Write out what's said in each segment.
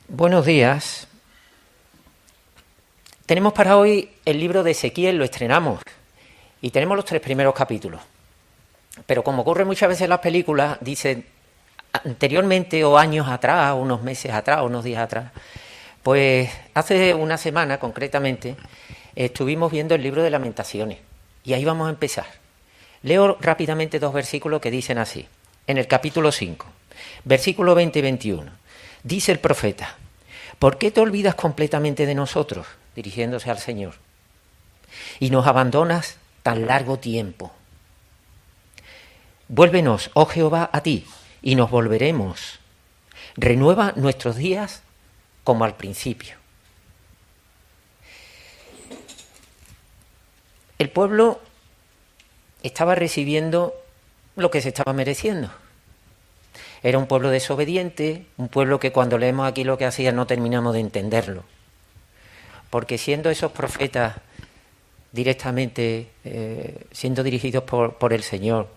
Buenos días. Tenemos para hoy el libro de Ezequiel, lo estrenamos y tenemos los 3 primeros capítulos. Pero como ocurre muchas veces en las películas, dice anteriormente o años atrás, unos meses atrás, unos días atrás, pues hace una semana concretamente estuvimos viendo el libro de Lamentaciones y ahí vamos a empezar. Leo rápidamente 2 versículos que dicen así. En el capítulo 5, versículo 20 y 21, dice el profeta: ¿por qué te olvidas completamente de nosotros? Dirigiéndose al Señor. Y nos abandonas tan largo tiempo. Vuélvenos, oh Jehová, a ti, y nos volveremos. Renueva nuestros días como al principio. El pueblo estaba recibiendo lo que se estaba mereciendo. Era un pueblo desobediente, un pueblo que cuando leemos aquí lo que hacía no terminamos de entenderlo. Porque siendo esos profetas directamente siendo dirigidos por el Señor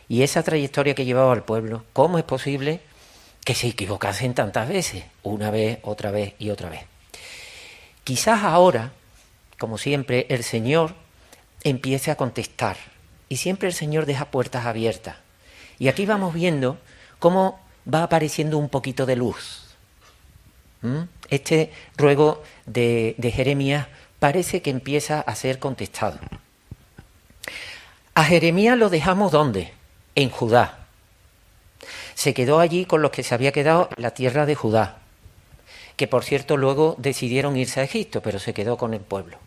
y esa trayectoria que llevaba al pueblo, ¿cómo es posible que se equivocasen tantas veces? Una vez, otra vez y otra vez. Quizás ahora, como siempre, el Señor empiece a contestar y siempre el Señor deja puertas abiertas. Y aquí vamos viendo cómo va apareciendo un poquito de luz. Este ruego de Jeremías parece que empieza a ser contestado. A Jeremías lo dejamos ¿dónde? En Judá. Se quedó allí con los que se había quedado en la tierra de Judá, que por cierto luego decidieron irse a Egipto, pero se quedó con el pueblo.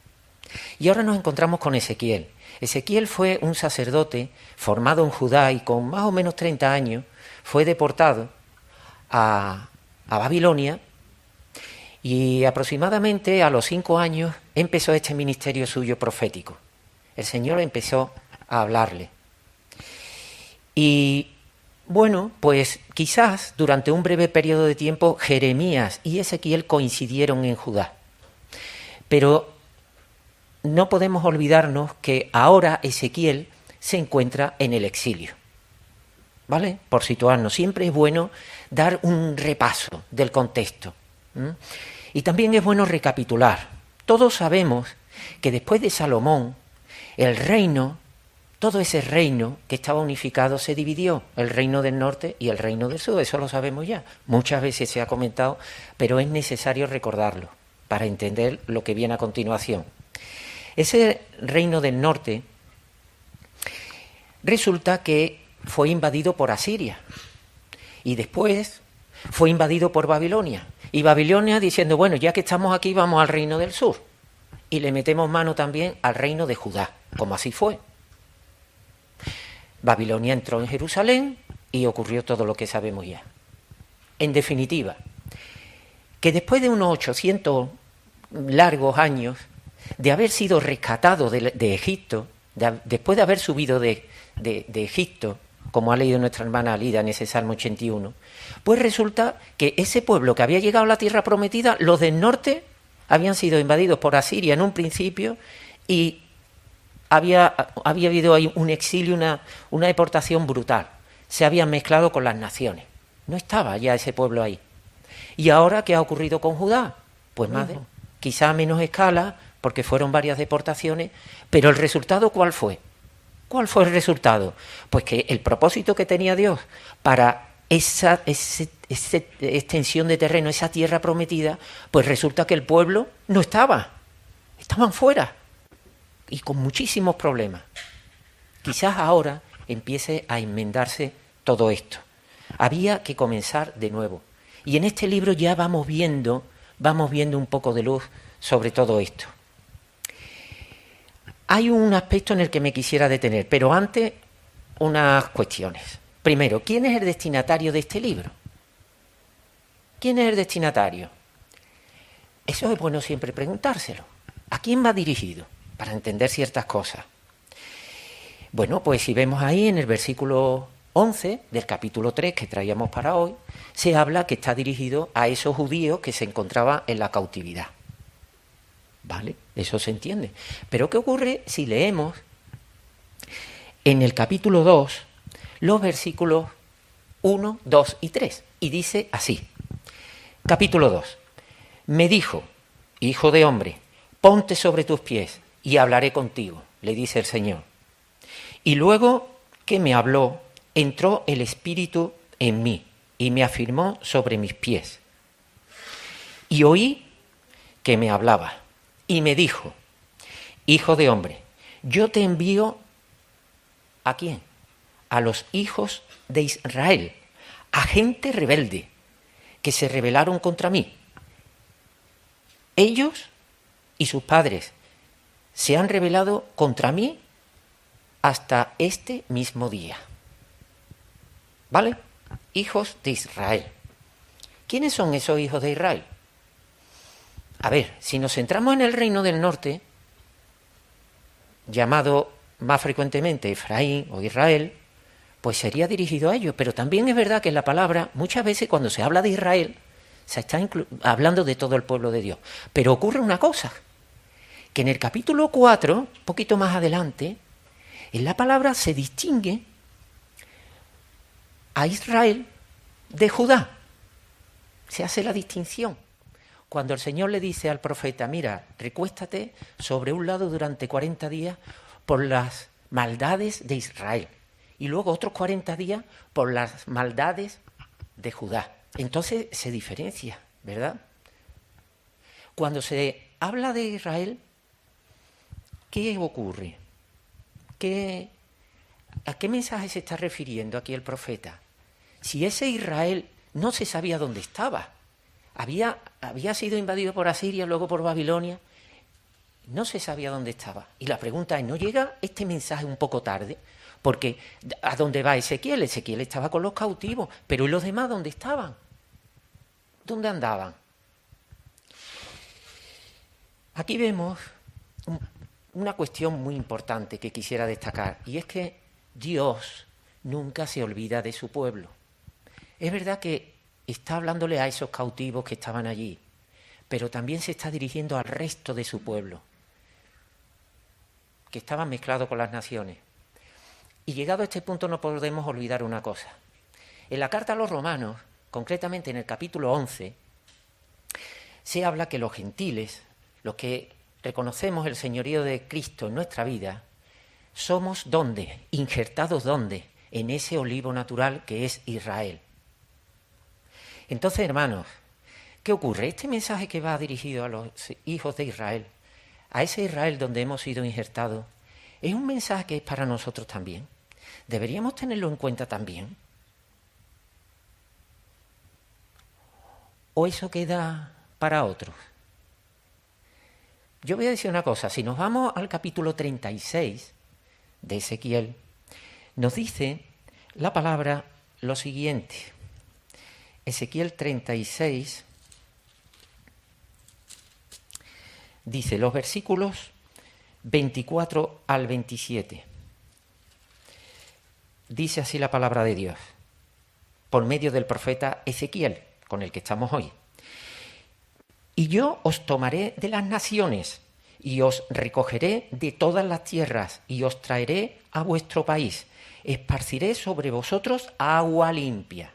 Y ahora nos encontramos con Ezequiel. Ezequiel fue un sacerdote formado en Judá y con más o menos 30 años fue deportado a Babilonia. Y aproximadamente a los 5 años empezó este ministerio suyo profético. El Señor empezó a hablarle. Y bueno, pues quizás durante un breve periodo de tiempo Jeremías y Ezequiel coincidieron en Judá. Pero no podemos olvidarnos que ahora Ezequiel se encuentra en el exilio. ¿Vale? Por situarnos, siempre es bueno dar un repaso del contexto. Y también es bueno recapitular. Todos sabemos que después de Salomón, el reino, todo ese reino que estaba unificado se dividió, el reino del norte y el reino del sur, eso lo sabemos ya. Muchas veces se ha comentado, pero es necesario recordarlo para entender lo que viene a continuación. Ese reino del norte resulta que fue invadido por Asiria y después fue invadido por Babilonia. Y Babilonia diciendo, bueno, ya que estamos aquí, vamos al reino del sur. Y le metemos mano también al reino de Judá, como así fue. Babilonia entró en Jerusalén y ocurrió todo lo que sabemos ya. En definitiva, que después de unos 800 largos años de haber sido rescatado de Egipto, después de haber subido de Egipto, como ha leído nuestra hermana Alida en ese Salmo 81, pues resulta que ese pueblo que había llegado a la tierra prometida, los del norte habían sido invadidos por Asiria en un principio y había habido ahí un exilio, una deportación brutal. Se habían mezclado con las naciones. No estaba ya ese pueblo ahí. ¿Y ahora qué ha ocurrido con Judá? Pues madre, quizá a menos escala, porque fueron varias deportaciones, pero ¿el resultado cuál fue? ¿Cuál fue el resultado? Pues que el propósito que tenía Dios para esa extensión de terreno, esa tierra prometida, pues resulta que el pueblo no estaba, estaban fuera y con muchísimos problemas. Quizás ahora empiece a enmendarse todo esto. Había que comenzar de nuevo. Y en este libro ya vamos viendo un poco de luz sobre todo esto. Hay un aspecto en el que me quisiera detener, pero antes unas cuestiones. Primero, ¿quién es el destinatario de este libro? ¿Quién es el destinatario? Eso es bueno siempre preguntárselo. ¿A quién va dirigido? Para entender ciertas cosas. Bueno, pues si vemos ahí en el versículo 11 del capítulo 3 que traíamos para hoy, se habla que está dirigido a esos judíos que se encontraban en la cautividad. ¿Vale? Eso se entiende. Pero ¿qué ocurre si leemos en el capítulo 2 los versículos 1, 2 y 3? Y dice así. Capítulo 2. Me dijo, hijo de hombre, ponte sobre tus pies y hablaré contigo, le dice el Señor. Y luego que me habló, entró el Espíritu en mí y me afirmó sobre mis pies. Y oí que me hablaba y me dijo, hijo de hombre, yo te envío ¿a quién? A los hijos de Israel, a gente rebelde que se rebelaron contra mí. Ellos y sus padres se han rebelado contra mí hasta este mismo día. ¿Vale? Hijos de Israel. ¿Quiénes son esos hijos de Israel? A ver, si nos centramos en el reino del norte, llamado más frecuentemente Efraín o Israel, pues sería dirigido a ellos. Pero también es verdad que en la palabra, muchas veces cuando se habla de Israel, se está hablando de todo el pueblo de Dios. Pero ocurre una cosa, que en el capítulo 4, un poquito más adelante, en la palabra se distingue a Israel de Judá. Se hace la distinción. Cuando el Señor le dice al profeta, mira, recuéstate sobre un lado durante 40 días por las maldades de Israel y luego otros 40 días por las maldades de Judá. Entonces se diferencia, ¿verdad? Cuando se habla de Israel, ¿qué ocurre? ¿A qué mensaje se está refiriendo aquí el profeta? Si ese Israel no se sabía dónde estaba, había sido invadido por Asiria, luego por Babilonia, no se sabía dónde estaba. Y la pregunta es, ¿no llega este mensaje un poco tarde? Porque ¿a dónde va Ezequiel? Ezequiel estaba con los cautivos, pero ¿y los demás dónde estaban? ¿Dónde andaban? Aquí vemos una cuestión muy importante que quisiera destacar, y es que Dios nunca se olvida de su pueblo. Es verdad que está hablándole a esos cautivos que estaban allí, pero también se está dirigiendo al resto de su pueblo, que estaban mezclados con las naciones. Y llegado a este punto no podemos olvidar una cosa. En la carta a los romanos, concretamente en el capítulo 11, se habla que los gentiles, los que reconocemos el señorío de Cristo en nuestra vida, somos ¿dónde? Injertados ¿dónde? En ese olivo natural que es Israel. Entonces, hermanos, ¿qué ocurre? Este mensaje que va dirigido a los hijos de Israel, a ese Israel donde hemos sido injertados, es un mensaje que es para nosotros también. ¿Deberíamos tenerlo en cuenta también? ¿O eso queda para otros? Yo voy a decir una cosa, si nos vamos al capítulo 36 de Ezequiel, nos dice la palabra lo siguiente. Ezequiel 36 dice los versículos 24 al 27. Dice así la palabra de Dios, por medio del profeta Ezequiel, con el que estamos hoy. Y yo os tomaré de las naciones, y os recogeré de todas las tierras, y os traeré a vuestro país. Esparciré sobre vosotros agua limpia.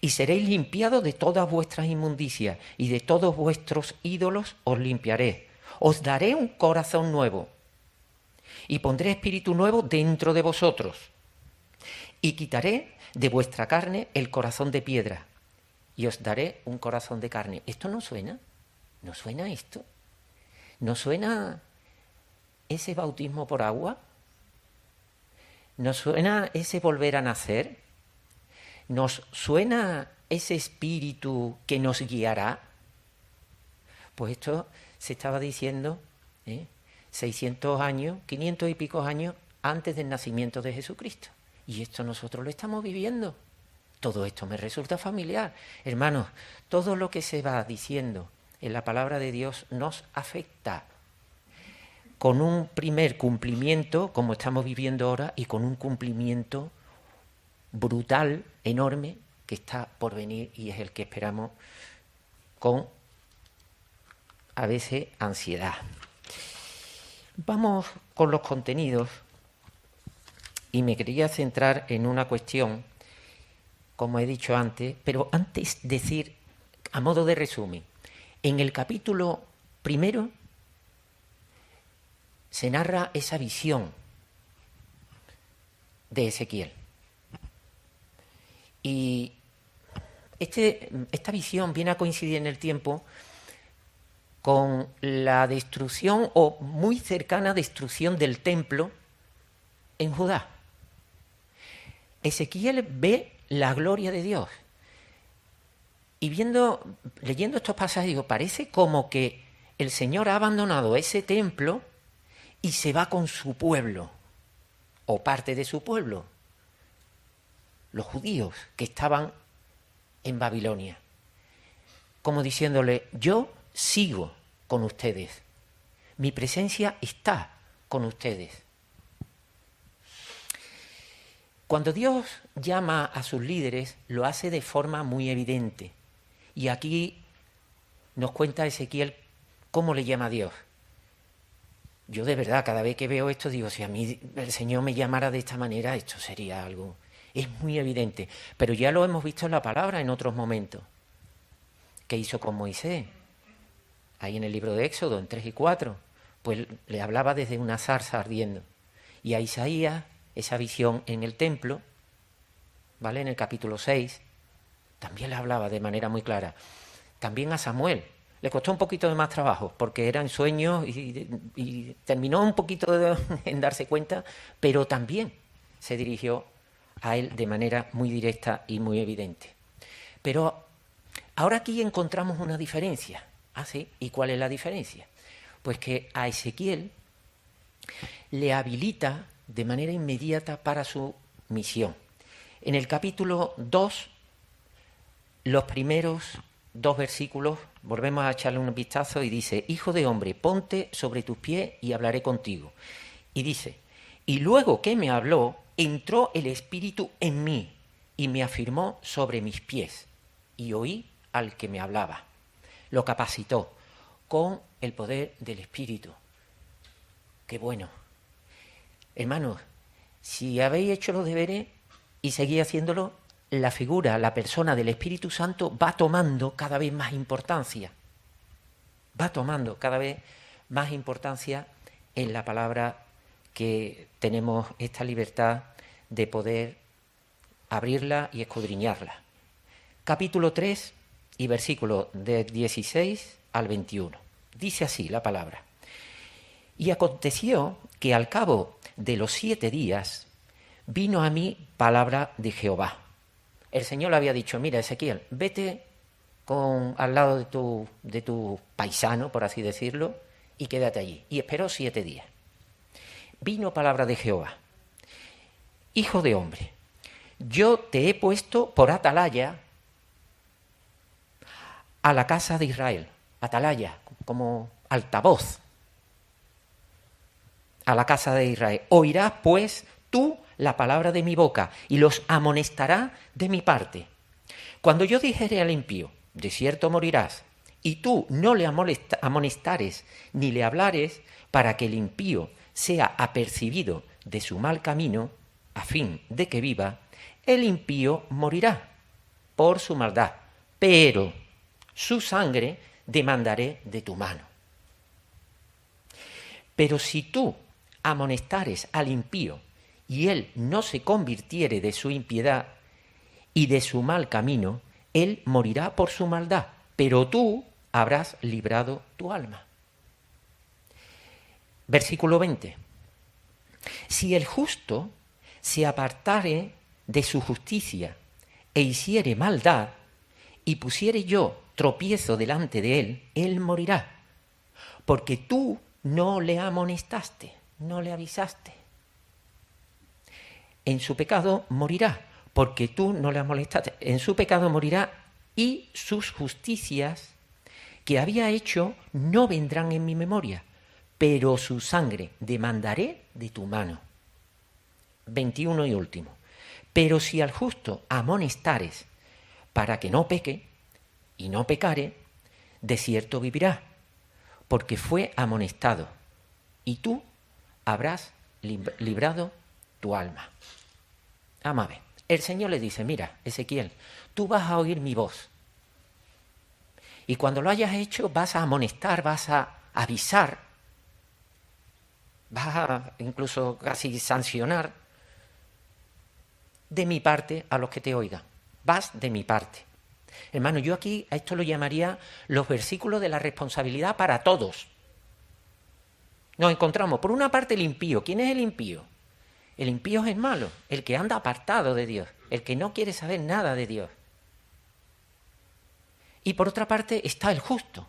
Y seréis limpiados de todas vuestras inmundicias, y de todos vuestros ídolos os limpiaré. Os daré un corazón nuevo, y pondré espíritu nuevo dentro de vosotros. Y quitaré de vuestra carne el corazón de piedra, y os daré un corazón de carne. ¿Esto no suena? ¿No suena esto? ¿No suena ese bautismo por agua? ¿No suena ese volver a nacer? ¿Nos suena ese espíritu que nos guiará? Pues esto se estaba diciendo 600 años, 500 y pico años antes del nacimiento de Jesucristo. Y esto nosotros lo estamos viviendo. Todo esto me resulta familiar. Hermanos, todo lo que se va diciendo en la palabra de Dios nos afecta, con un primer cumplimiento, como estamos viviendo ahora, y con un cumplimiento brutal, enorme, que está por venir y es el que esperamos con, a veces, ansiedad. Vamos con los contenidos y me quería centrar en una cuestión, como he dicho antes, pero antes decir, a modo de resumen, En el capítulo 1 se narra esa visión de Ezequiel. Y esta visión viene a coincidir en el tiempo con la destrucción o muy cercana destrucción del templo en Judá. Ezequiel ve la gloria de Dios y leyendo estos pasajes, digo, parece como que el Señor ha abandonado ese templo y se va con su pueblo o parte de su pueblo, los judíos que estaban en Babilonia, como diciéndole, yo sigo con ustedes, mi presencia está con ustedes. Cuando Dios llama a sus líderes, lo hace de forma muy evidente. Y aquí nos cuenta Ezequiel cómo le llama a Dios. Yo de verdad, cada vez que veo esto, digo, si a mí el Señor me llamara de esta manera, esto sería algo... Es muy evidente, pero ya lo hemos visto en la palabra en otros momentos. ¿Qué hizo con Moisés? Ahí en el libro de Éxodo, en 3 y 4, pues le hablaba desde una zarza ardiendo. Y a Isaías, esa visión en el templo, ¿vale? En el capítulo 6, también le hablaba de manera muy clara. También a Samuel. Le costó un poquito de más trabajo, porque eran sueños y terminó un poquito en darse cuenta, pero también se dirigió a él de manera muy directa y muy evidente. Pero ahora aquí encontramos una diferencia. ¿Ah, sí? ¿Y cuál es la diferencia? Pues que a Ezequiel le habilita de manera inmediata para su misión. En el capítulo 2, los primeros 2 versículos, volvemos a echarle un vistazo y dice, Hijo de hombre, ponte sobre tus pies y hablaré contigo. Y dice, y luego que me habló, entró el Espíritu en mí y me afirmó sobre mis pies. Y oí al que me hablaba. Lo capacitó con el poder del Espíritu. ¡Qué bueno! Hermanos, si habéis hecho los deberes y seguís haciéndolo, la figura, la persona del Espíritu Santo va tomando cada vez más importancia. Va tomando cada vez más importancia en la palabra que tenemos esta libertad de poder abrirla y escudriñarla. Capítulo 3 y versículo de 16 al 21. Dice así la palabra. Y aconteció que al cabo de los 7 días vino a mí palabra de Jehová. El Señor le había dicho, mira Ezequiel, vete al lado de tu paisano, por así decirlo, y quédate allí. Y esperó 7 días. Vino palabra de Jehová. Hijo de hombre, yo te he puesto por atalaya a la casa de Israel. Atalaya, como altavoz a la casa de Israel. Oirás pues tú la palabra de mi boca y los amonestará de mi parte. Cuando yo dijere al impío, de cierto morirás, y tú no le amonestares ni le hablares para que el impío sea apercibido de su mal camino, a fin de que viva, el impío morirá por su maldad, pero su sangre demandaré de tu mano. Pero si tú amonestares al impío y él no se convirtiere de su impiedad y de su mal camino, él morirá por su maldad, pero tú habrás librado tu alma. Versículo 20. Si el justo se apartare de su justicia e hiciere maldad, y pusiere yo tropiezo delante de él, él morirá, porque tú no le amonestaste, no le avisaste. En su pecado morirá, porque tú no le amonestaste. En su pecado morirá, y sus justicias que había hecho no vendrán en mi memoria, pero su sangre demandaré de tu mano. 21 y último. Pero si al justo amonestares para que no peque y no pecare, de cierto vivirá, porque fue amonestado, y tú habrás librado tu alma. Vamos a ver. El Señor le dice, mira, Ezequiel, tú vas a oír mi voz. Y cuando lo hayas hecho vas a amonestar, vas a avisar, vas a incluso casi sancionar de mi parte a los que te oigan. Vas de mi parte. Hermano, yo aquí a esto lo llamaría los versículos de la responsabilidad para todos. Nos encontramos, por una parte, el impío. ¿Quién es el impío? El impío es el malo, el que anda apartado de Dios, el que no quiere saber nada de Dios. Y por otra parte está el justo,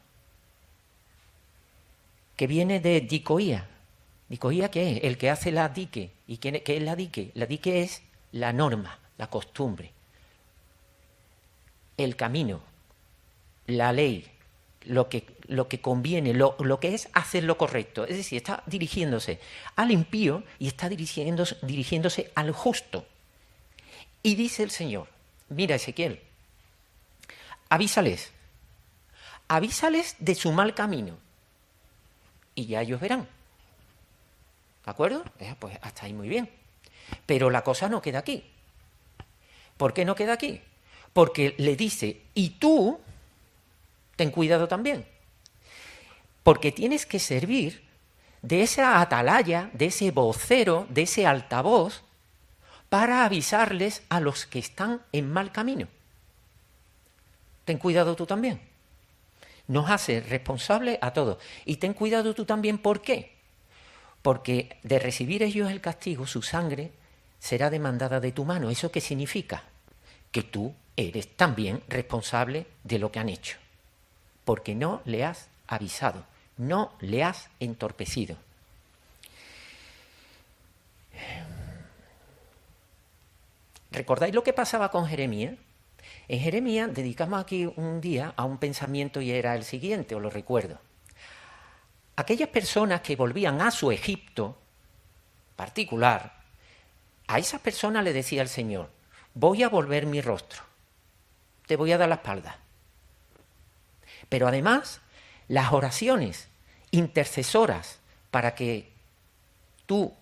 que viene de dicoía. ¿Dicoía qué es? El que hace la dique. ¿Y qué es la dique? La dique es la norma, la costumbre, el camino, la ley, lo que conviene, lo que es hacer lo correcto. Es decir, está dirigiéndose al impío y está dirigiéndose al justo. Y dice el Señor, mira Ezequiel, avísales de su mal camino y ya ellos verán. ¿De acuerdo? Pues hasta ahí muy bien. Pero la cosa no queda aquí. ¿Por qué no queda aquí? Porque le dice, y tú, ten cuidado también, porque tienes que servir de esa atalaya, de ese vocero, de ese altavoz, para avisarles a los que están en mal camino. Ten cuidado tú también. Nos hace responsables a todos. Y ten cuidado tú también, ¿por qué? Porque de recibir ellos el castigo, su sangre será demandada de tu mano. ¿Eso qué significa? Que tú eres también responsable de lo que han hecho. Porque no le has avisado, no le has entorpecido. ¿Recordáis lo que pasaba con Jeremías? En Jeremías dedicamos aquí un día a un pensamiento y era el siguiente, os lo recuerdo. Aquellas personas que volvían a su Egipto particular, a esas personas le decía el Señor, voy a volver mi rostro, te voy a dar la espalda. Pero además, las oraciones intercesoras para que tú,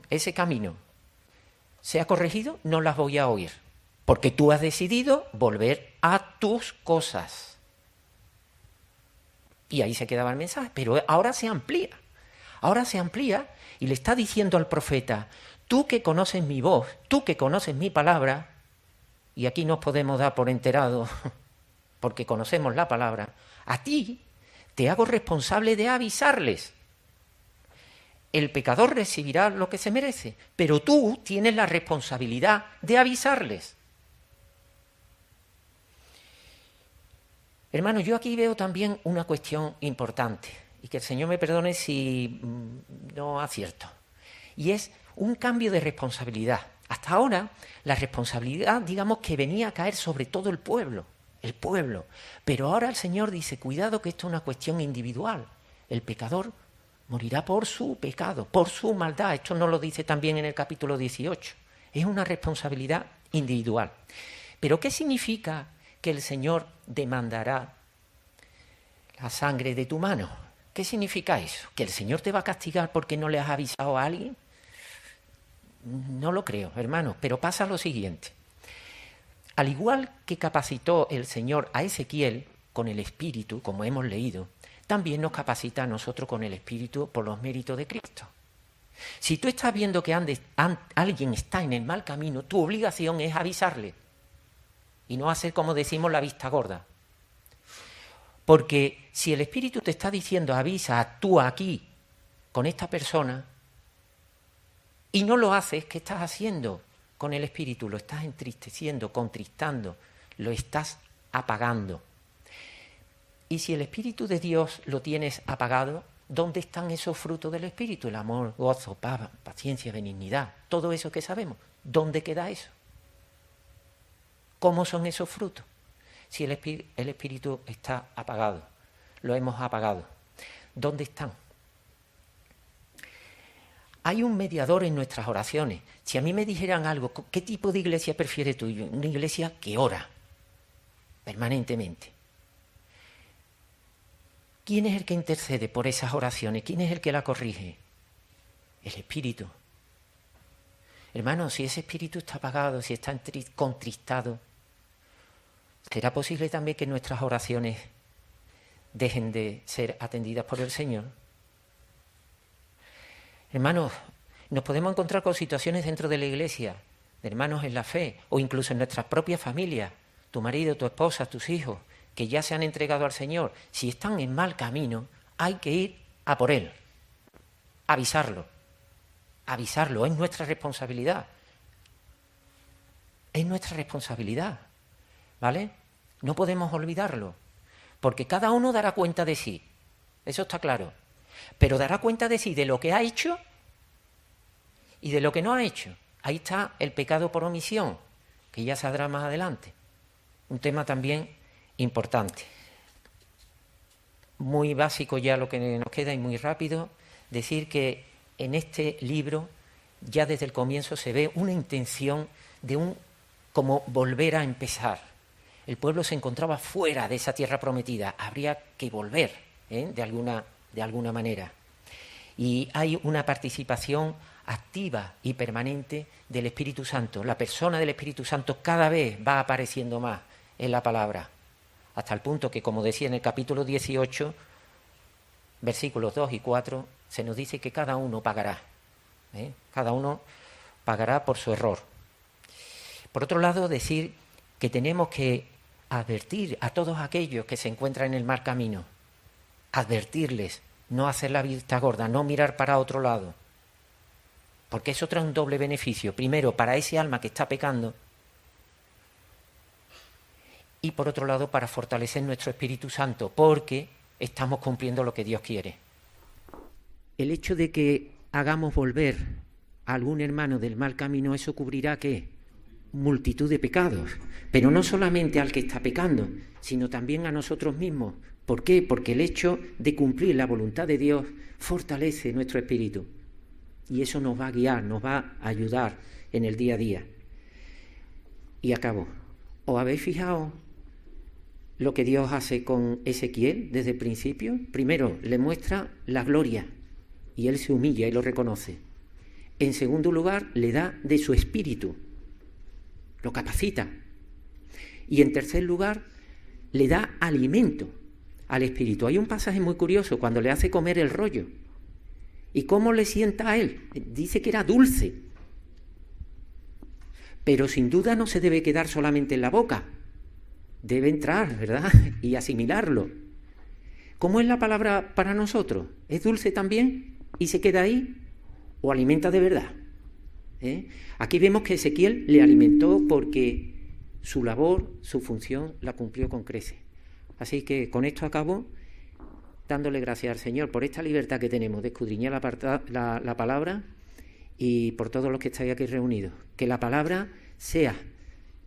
ese camino, sea corregido, no las voy a oír. Porque tú has decidido volver a tus cosas. Y ahí se quedaba el mensaje. Pero ahora se amplía. Ahora se amplía y le está diciendo al profeta, tú que conoces mi voz, tú que conoces mi palabra, y aquí nos podemos dar por enterados, porque conocemos la palabra, a ti te hago responsable de avisarles. El pecador recibirá lo que se merece, pero tú tienes la responsabilidad de avisarles. Hermano, yo aquí veo también una cuestión importante, y que el Señor me perdone si no acierto, y es un cambio de responsabilidad. Hasta ahora, la responsabilidad, digamos, que venía a caer sobre todo el pueblo, pero ahora el Señor dice, cuidado que esto es una cuestión individual, el pecador morirá por su pecado, por su maldad. Esto nos lo dice también en el capítulo 18. Es una responsabilidad individual. ¿Pero qué significa que el Señor demandará la sangre de tu mano? ¿Qué significa eso? ¿Que el Señor te va a castigar porque no le has avisado a alguien? No lo creo, hermanos, pero pasa lo siguiente. Al igual que capacitó el Señor a Ezequiel con el Espíritu, como hemos leído, también nos capacita a nosotros con el Espíritu por los méritos de Cristo. Si tú estás viendo que alguien está en el mal camino, tu obligación es avisarle y no hacer, como decimos, la vista gorda. Porque si el Espíritu te está diciendo avisa, actúa aquí con esta persona y no lo haces, ¿qué estás haciendo con el Espíritu? Lo estás entristeciendo, contristando, lo estás apagando. Y si el Espíritu de Dios lo tienes apagado, ¿dónde están esos frutos del Espíritu? El amor, gozo, paz, paciencia, benignidad, todo eso que sabemos. ¿Dónde queda eso? ¿Cómo son esos frutos? Si el Espíritu está apagado, lo hemos apagado. ¿Dónde están? Hay un mediador en nuestras oraciones. Si a mí me dijeran algo, ¿qué tipo de iglesia prefieres tú? Una iglesia que ora permanentemente. ¿Quién es el que intercede por esas oraciones? ¿Quién es el que la corrige? El Espíritu. Hermano, si ese Espíritu está apagado, si está contristado, ¿será posible también que nuestras oraciones dejen de ser atendidas por el Señor. Hermanos, nos podemos encontrar con situaciones dentro de la Iglesia, de hermanos en la fe, o incluso en nuestras propias familias, tu marido, tu esposa, tus hijos, que ya se han entregado al Señor. Si están en mal camino, hay que ir a por Él, avisarlo, es nuestra responsabilidad. Es nuestra responsabilidad, ¿vale? No podemos olvidarlo, porque cada uno dará cuenta de sí, eso está claro, pero dará cuenta de sí de lo que ha hecho y de lo que no ha hecho. Ahí está el pecado por omisión, que ya saldrá más adelante. Un tema también importante. Muy básico ya lo que nos queda y muy rápido, decir que en este libro ya desde el comienzo se ve una intención de como volver a empezar. El pueblo se encontraba fuera de esa tierra prometida, habría que volver, de alguna manera. Y hay una participación activa y permanente del Espíritu Santo. La persona del Espíritu Santo cada vez va apareciendo más en la palabra, hasta el punto que, como decía en el capítulo 18, versículos 2 y 4, se nos dice que cada uno pagará. Cada uno pagará por su error. Por otro lado, decir que tenemos que advertir a todos aquellos que se encuentran en el mal camino, advertirles, no hacer la vista gorda, no mirar para otro lado, porque eso trae un doble beneficio. Primero, para ese alma que está pecando, y por otro lado, para fortalecer nuestro Espíritu Santo, porque estamos cumpliendo lo que Dios quiere. El hecho de que hagamos volver a algún hermano del mal camino, eso cubrirá ¿qué? Multitud de pecados, pero no solamente al que está pecando, sino también a nosotros mismos. ¿Por qué? Porque el hecho de cumplir la voluntad de Dios fortalece nuestro espíritu y eso nos va a guiar, nos va a ayudar en el día a día. Y acabo. ¿Os habéis fijado lo que Dios hace con Ezequiel desde el principio? Primero, le muestra la gloria y él se humilla y lo reconoce. En segundo lugar, le da de su espíritu, lo capacita. Y en tercer lugar, le da alimento al espíritu. Hay un pasaje muy curioso cuando le hace comer el rollo. ¿Y cómo le sienta a él? Dice que era dulce. Pero sin duda no se debe quedar solamente en la boca. Debe entrar, ¿verdad? Y asimilarlo. ¿Cómo es la palabra para nosotros? ¿Es dulce también y se queda ahí? ¿O alimenta de verdad? Aquí vemos que Ezequiel le alimentó porque su labor, su función, la cumplió con creces. Así que con esto acabo dándole gracias al Señor por esta libertad que tenemos de escudriñar la palabra y por todos los que estáis aquí reunidos. Que la palabra sea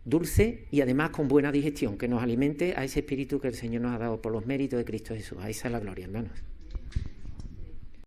dulce y además con buena digestión, que nos alimente a ese espíritu que el Señor nos ha dado por los méritos de Cristo Jesús. A esa es la gloria, hermanos.